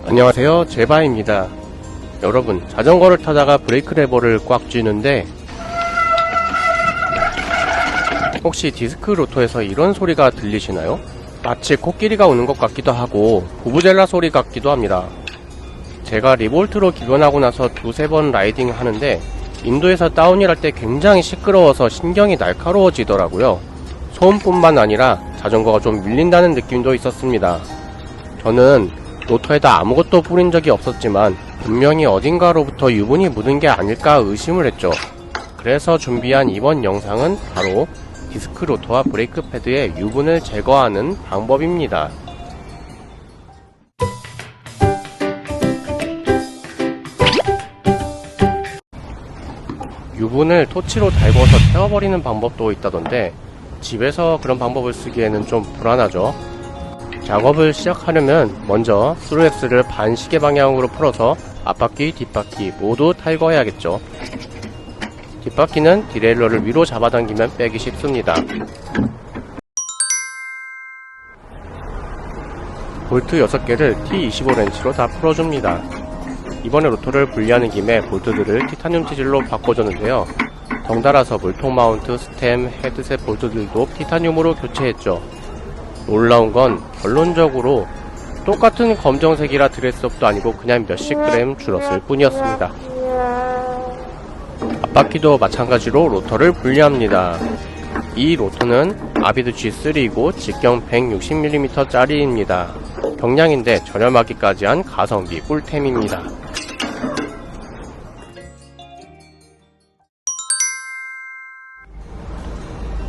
안녕하세요, 제바입니다. 여러분, 자전거를 타다가 브레이크 레버를 꽉 쥐는데 혹시 디스크 로터에서 이런 소리가 들리시나요? 마치 코끼리가 우는 것 같기도 하고 부부젤라 소리 같기도 합니다. 제가 리볼트로 기변하고 나서 두세 번 라이딩 하는데 인도에서 다운힐 할 때 굉장히 시끄러워서 신경이 날카로워지더라고요. 소음뿐만 아니라 자전거가 좀 밀린다는 느낌도 있었습니다. 저는 로터에다 아무것도 뿌린 적이 없었지만 분명히 어딘가로부터 유분이 묻은 게 아닐까 의심을 했죠. 그래서 준비한 이번 영상은 바로 디스크 로터와 브레이크 패드의 유분을 제거하는 방법입니다. 유분을 토치로 달궈서 태워버리는 방법도 있다던데 집에서 그런 방법을 쓰기에는 좀 불안하죠. 작업을 시작하려면 먼저 스루엑스를 반시계 방향으로 풀어서 앞바퀴, 뒷바퀴 모두 탈거해야겠죠. 뒷바퀴는 디레일러를 위로 잡아당기면 빼기 쉽습니다. 볼트 6개를 T25렌치로 다 풀어줍니다. 이번에 로터를 분리하는 김에 볼트들을 티타늄 재질로 바꿔줬는데요. 덩달아서 물통 마운트, 스템, 헤드셋 볼트들도 티타늄으로 교체했죠. 놀라운 건 결론적으로 똑같은 검정색이라 드레스업도 아니고 그냥 몇십 그램 줄었을 뿐이었습니다. 앞바퀴도 마찬가지로 로터를 분리합니다. 이 로터는 아비드 G3이고 직경 160mm 짜리입니다. 경량인데 저렴하기까지 한 가성비 꿀템입니다.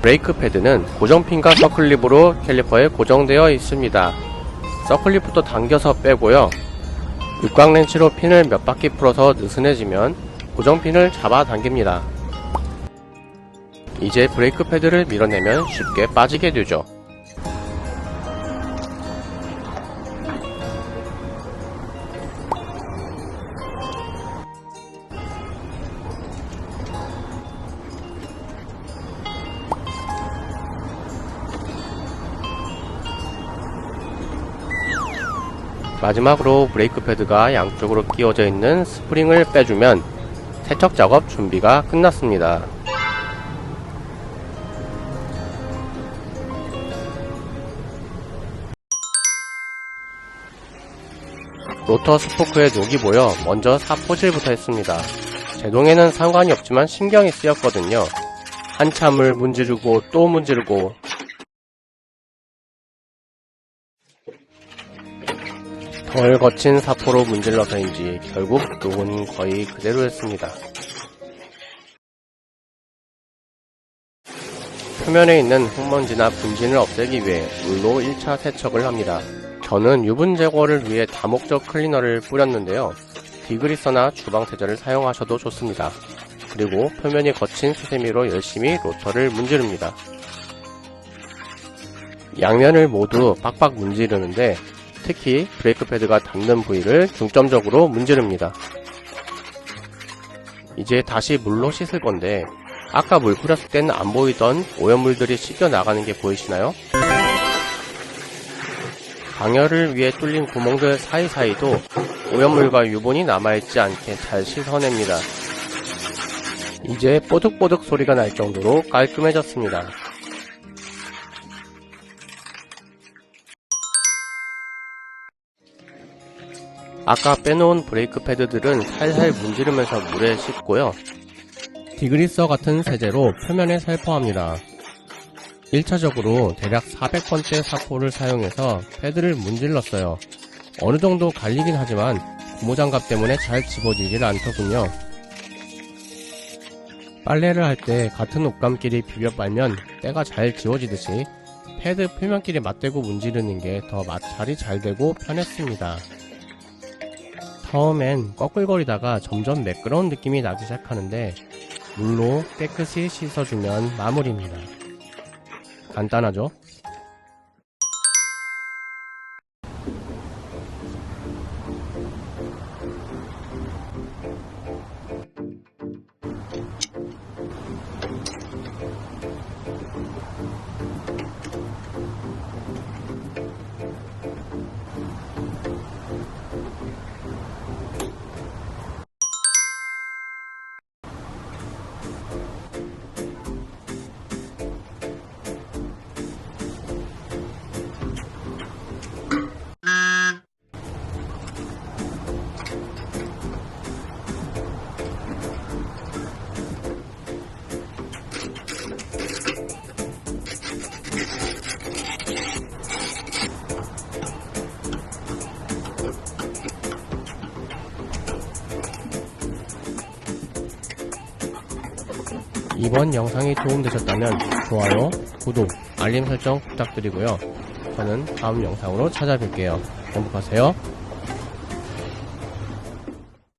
브레이크 패드는 고정핀과 서클립으로 캘리퍼에 고정되어 있습니다. 서클립부터 당겨서 빼고요. 육각렌치로 핀을 몇 바퀴 풀어서 느슨해지면 고정핀을 잡아 당깁니다. 이제 브레이크 패드를 밀어내면 쉽게 빠지게 되죠. 마지막으로 브레이크 패드가 양쪽으로 끼워져 있는 스프링을 빼주면 세척 작업 준비가 끝났습니다. 로터 스포크에 녹이 보여 먼저 사포질부터 했습니다. 제동에는 상관이 없지만 신경이 쓰였거든요. 한참을 문지르고 또 문지르고 덜 거친 사포로 문질러서인지 결국 녹은 거의 그대로였습니다. 표면에 있는 흙먼지나 분진을 없애기 위해 물로 1차 세척을 합니다. 저는 유분 제거를 위해 다목적 클리너를 뿌렸는데요. 디그리서나 주방세제를 사용하셔도 좋습니다. 그리고 표면이 거친 수세미로 열심히 로터를 문지릅니다. 양면을 모두 빡빡 문지르는데 특히 브레이크 패드가 닿는 부위를 중점적으로 문지릅니다. 이제 다시 물로 씻을 건데 아까 물 뿌렸을 때는 안 보이던 오염물들이 씻겨 나가는 게 보이시나요? 방열을 위해 뚫린 구멍들 사이사이도 오염물과 유분이 남아있지 않게 잘 씻어냅니다. 이제 뽀득뽀득 소리가 날 정도로 깔끔해졌습니다. 아까 빼놓은 브레이크 패드들은 살살 문지르면서 물에 씻고요. 디그리서 같은 세제로 표면에 살포합니다. 1차적으로 대략 400번째 사포를 사용해서 패드를 문질렀어요. 어느정도 갈리긴 하지만 고무장갑 때문에 잘 집어지질 않더군요. 빨래를 할 때 같은 옷감끼리 비벼 빨면 때가 잘 지워지듯이 패드 표면끼리 맞대고 문지르는 게 더 마찰이 잘 되고 편했습니다. 처음엔 꺼끌거리다가 점점 매끄러운 느낌이 나기 시작하는데 물로 깨끗이 씻어주면 마무리입니다. 간단하죠? 이번 영상이 도움되셨다면 좋아요, 구독, 알림 설정 부탁드리고요. 저는 다음 영상으로 찾아뵐게요. 행복하세요.